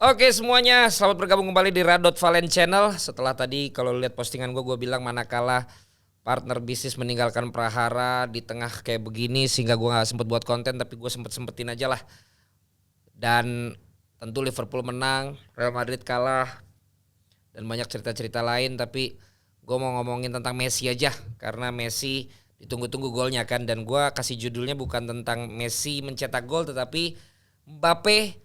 Oke semuanya, selamat bergabung kembali di Radot Valen Channel. Setelah tadi kalau lihat postingan gue bilang manakala partner bisnis meninggalkan Prahara di tengah kayak begini sehingga gue nggak sempet buat konten, tapi gue sempetin aja lah. Dan tentu Liverpool menang, Real Madrid kalah, dan banyak cerita-cerita lain. Tapi gue mau ngomongin tentang Messi aja, karena Messi ditunggu-tunggu golnya kan. Dan gue kasih judulnya bukan tentang Messi mencetak gol, tetapi Mbappe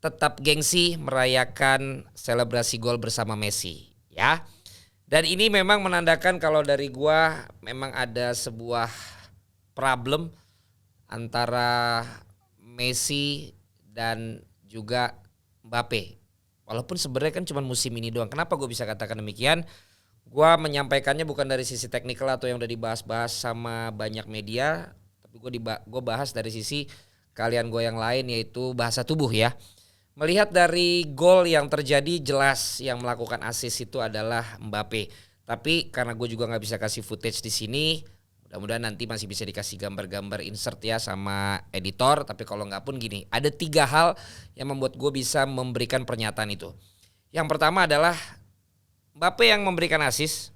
tetap gengsi merayakan selebrasi gol bersama Messi, ya. Dan ini memang menandakan kalau dari gua memang ada sebuah problem antara Messi dan juga Mbappe. Walaupun sebenarnya kan cuma musim ini doang. Kenapa gue bisa katakan demikian? Gua menyampaikannya bukan dari sisi teknikal atau yang udah dibahas-bahas sama banyak media, tapi gue bahas dari sisi kalian gue yang lain, yaitu bahasa tubuh ya. Melihat dari gol yang terjadi, jelas yang melakukan assist itu adalah Mbappe. Tapi karena gue juga nggak bisa kasih footage di sini, mudah-mudahan nanti masih bisa dikasih gambar-gambar insert ya sama editor. Tapi kalau nggak pun gini, ada 3 hal yang membuat gue bisa memberikan pernyataan itu. Yang pertama adalah Mbappe yang memberikan assist,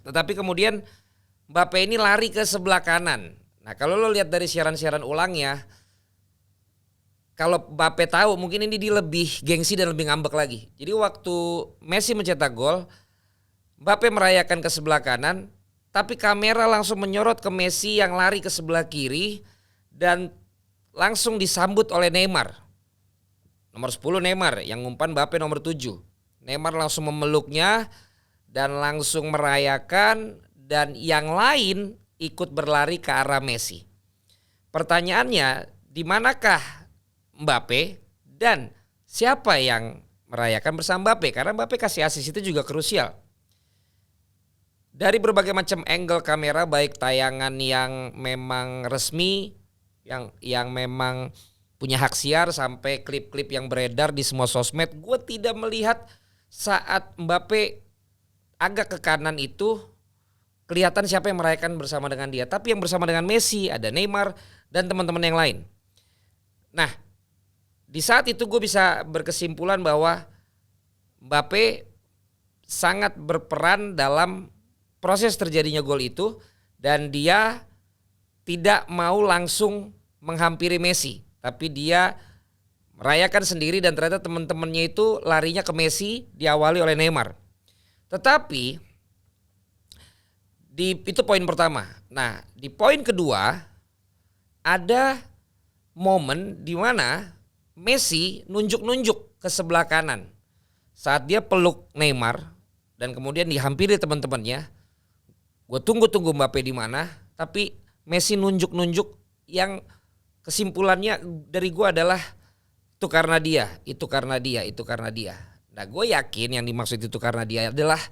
tetapi kemudian Mbappe ini lari ke sebelah kanan. Nah kalau lo lihat dari siaran-siaran ulangnya, kalau Mbappe tahu mungkin ini dia lebih gengsi dan lebih ngambek lagi. Jadi waktu Messi mencetak gol, Mbappe merayakan ke sebelah kanan, tapi kamera langsung menyorot ke Messi yang lari ke sebelah kiri dan langsung disambut oleh Neymar. Nomor 10 Neymar yang ngumpan Mbappe nomor 7. Neymar langsung memeluknya dan langsung merayakan, dan yang lain ikut berlari ke arah Messi. Pertanyaannya, di manakah Mbappe dan siapa yang merayakan bersama Mbappe? Karena Mbappe kasih assist itu juga krusial. Dari berbagai macam angle kamera, baik tayangan yang memang resmi, yang memang punya hak siar, sampai klip-klip yang beredar di semua sosmed, gue tidak melihat saat Mbappe agak ke kanan itu kelihatan siapa yang merayakan bersama dengan dia. Tapi yang bersama dengan Messi, ada Neymar dan teman-teman yang lain. Nah, di saat itu gue bisa berkesimpulan bahwa Mbappe sangat berperan dalam proses terjadinya gol itu, dan dia tidak mau langsung menghampiri Messi, tapi dia merayakan sendiri, dan ternyata teman-temannya itu larinya ke Messi diawali oleh Neymar. Tetapi itu poin pertama. Nah, di poin kedua ada momen di mana Messi nunjuk-nunjuk ke sebelah kanan saat dia peluk Neymar dan kemudian dihampiri teman-temannya. Gue tunggu Mbappe di mana, tapi Messi nunjuk-nunjuk yang kesimpulannya dari gue adalah itu karena dia, itu karena dia, itu karena dia. Nah gue yakin yang dimaksud itu karena dia adalah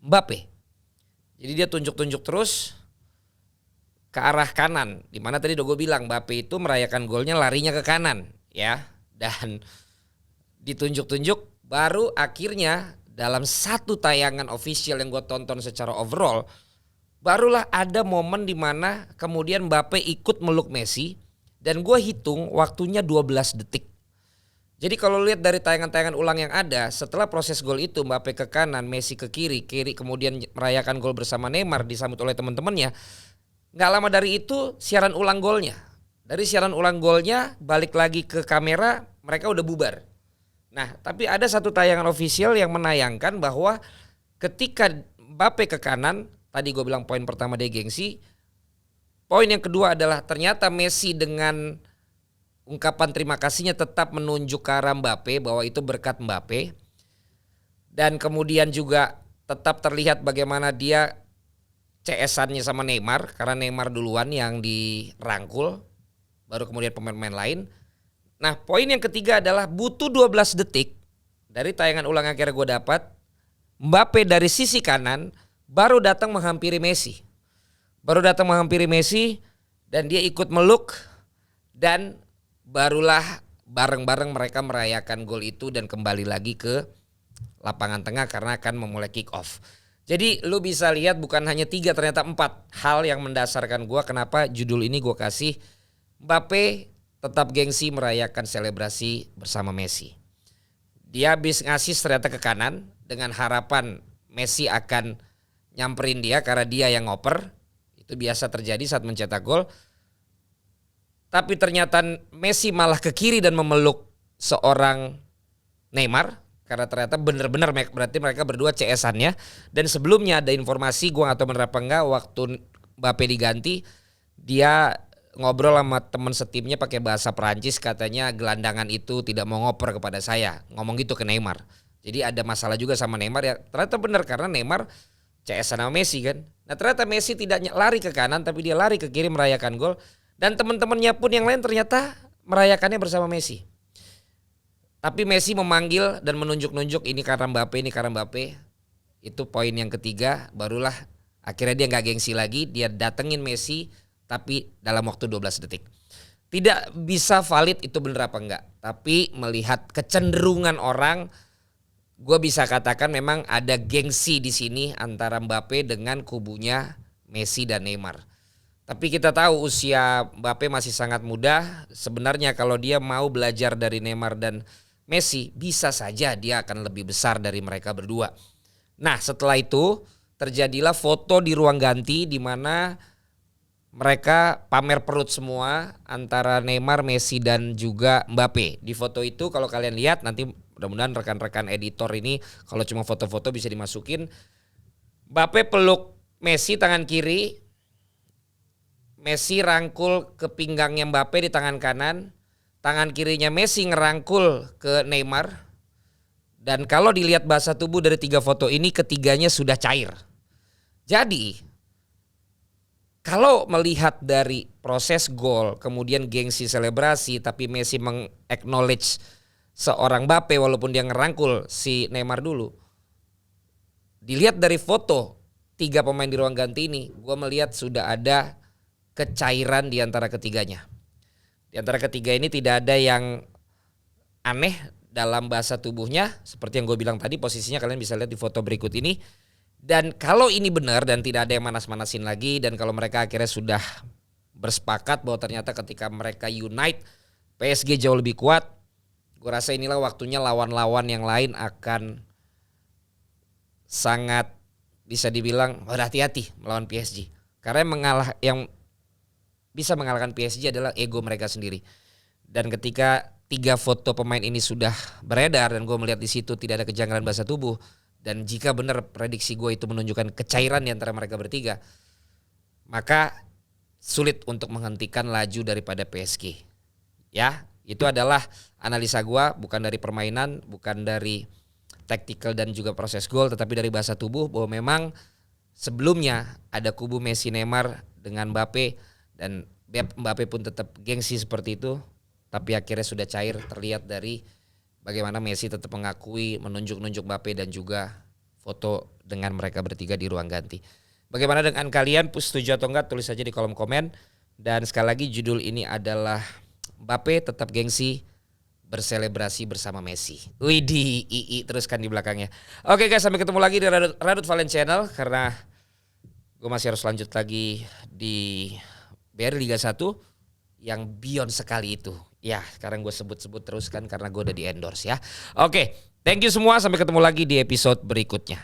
Mbappe. Jadi dia tunjuk-tunjuk terus ke arah kanan, dimana tadi udah gue bilang Mbappe itu merayakan golnya larinya ke kanan, ya. Dan ditunjuk-tunjuk, baru akhirnya dalam satu tayangan official yang gue tonton secara overall, barulah ada momen dimana kemudian Mbappe ikut meluk Messi, dan gue hitung waktunya 12 detik. Jadi kalau lihat dari tayangan-tayangan ulang yang ada, setelah proses gol itu Mbappe ke kanan, Messi ke kiri kemudian merayakan gol bersama Neymar disambut oleh teman-temannya. Gak lama dari itu siaran ulang golnya. Dari siaran ulang golnya balik lagi ke kamera, mereka udah bubar. Nah tapi ada satu tayangan official yang menayangkan bahwa ketika Mbappe ke kanan, tadi gue bilang poin pertama dia gengsi. Poin yang kedua adalah ternyata Messi dengan ungkapan terima kasihnya tetap menunjuk ke arah Mbappe bahwa itu berkat Mbappe. Dan kemudian juga tetap terlihat bagaimana dia CS-annya sama Neymar, karena Neymar duluan yang dirangkul, baru kemudian pemain-pemain lain. Nah poin yang ketiga adalah butuh 12 detik dari tayangan ulang yang akhirnya gue dapat, Mbappe dari sisi kanan baru datang menghampiri Messi. Dan dia ikut meluk, dan barulah bareng-bareng mereka merayakan gol itu dan kembali lagi ke lapangan tengah karena akan memulai kick off. Jadi lu bisa lihat bukan hanya 3, ternyata 4 hal yang mendasarkan gue kenapa judul ini gue kasih Mbappe tetap gengsi merayakan selebrasi bersama Messi. Dia habis ngasih ternyata ke kanan dengan harapan Messi akan nyamperin dia karena dia yang ngoper. Itu biasa terjadi saat mencetak gol. Tapi ternyata Messi malah ke kiri dan memeluk seorang Neymar. Karena ternyata benar-benar berarti mereka berdua CS-annya. Dan sebelumnya ada informasi, gue gak tahu bener apa enggak, waktu Mbappe diganti dia ngobrol sama teman setimnya pakai bahasa Perancis, katanya gelandangan itu tidak mau ngoper kepada saya. Ngomong gitu ke Neymar. Jadi ada masalah juga sama Neymar ya. Ternyata benar karena Neymar CS sama Messi kan. Nah ternyata Messi tidak lari ke kanan tapi dia lari ke kiri merayakan gol. Dan teman-temannya pun yang lain ternyata merayakannya bersama Messi. Tapi Messi memanggil dan menunjuk-nunjuk ini karena Mbappe, ini karena Mbappe. Itu poin yang ketiga, barulah akhirnya dia gak gengsi lagi. Dia datengin Messi tapi dalam waktu 12 detik. Tidak bisa valid itu bener apa enggak. Tapi melihat kecenderungan orang, gue bisa katakan memang ada gengsi di sini antara Mbappe dengan kubunya Messi dan Neymar. Tapi kita tahu usia Mbappe masih sangat muda. Sebenarnya kalau dia mau belajar dari Neymar dan Messi, bisa saja dia akan lebih besar dari mereka berdua. Nah setelah itu terjadilah foto di ruang ganti di mana mereka pamer perut semua antara Neymar, Messi dan juga Mbappe. Di foto itu kalau kalian lihat nanti mudah-mudahan rekan-rekan editor ini kalau cuma foto-foto bisa dimasukin. Mbappe peluk Messi tangan kiri. Messi rangkul ke pinggangnya Mbappe di tangan kanan. Tangan kirinya Messi ngerangkul ke Neymar. Dan kalau dilihat bahasa tubuh dari 3 foto ini ketiganya sudah cair. Jadi kalau melihat dari proses gol, kemudian gengsi selebrasi, tapi Messi meng-acknowledge seorang Mbappe walaupun dia ngerangkul si Neymar dulu. Dilihat dari foto 3 pemain di ruang ganti ini, gue melihat sudah ada kecairan di antara ketiganya. Di antara ketiga ini tidak ada yang aneh dalam bahasa tubuhnya. Seperti yang gue bilang tadi, posisinya kalian bisa lihat di foto berikut ini. Dan kalau ini benar dan tidak ada yang manas-manasin lagi, dan kalau mereka akhirnya sudah bersepakat bahwa ternyata ketika mereka unite PSG jauh lebih kuat, gue rasa inilah waktunya lawan-lawan yang lain akan sangat bisa dibilang berhati-hati melawan PSG. Karena yang bisa mengalahkan PSG adalah ego mereka sendiri. Dan ketika 3 foto pemain ini sudah beredar dan gue melihat di situ tidak ada kejanggalan bahasa tubuh, dan jika benar prediksi gue itu menunjukkan kecairan di antara mereka bertiga, maka sulit untuk menghentikan laju daripada PSG. Ya, itu adalah analisa gue, bukan dari permainan, bukan dari tactical dan juga proses gol, tetapi dari bahasa tubuh bahwa memang sebelumnya ada kubu Messi, Neymar dengan Mbappe, dan Mbappe pun tetap gengsi seperti itu, tapi akhirnya sudah cair terlihat dari bagaimana Messi tetap mengakui, menunjuk-nunjuk Mbappe dan juga foto dengan mereka bertiga di ruang ganti. Bagaimana dengan kalian? Setuju atau enggak? Tulis saja di kolom komen. Dan sekali lagi judul ini adalah Mbappe tetap gengsi berselebrasi bersama Messi. Widih, II teruskan di belakangnya. Oke guys, sampai ketemu lagi di Radut Valen Channel. Karena gue masih harus lanjut lagi di BRI Liga 1 yang beyond sekali itu. Ya, sekarang gue sebut-sebut terus kan karena gue udah di endorse ya. Oke, thank you semua. Sampai ketemu lagi di episode berikutnya.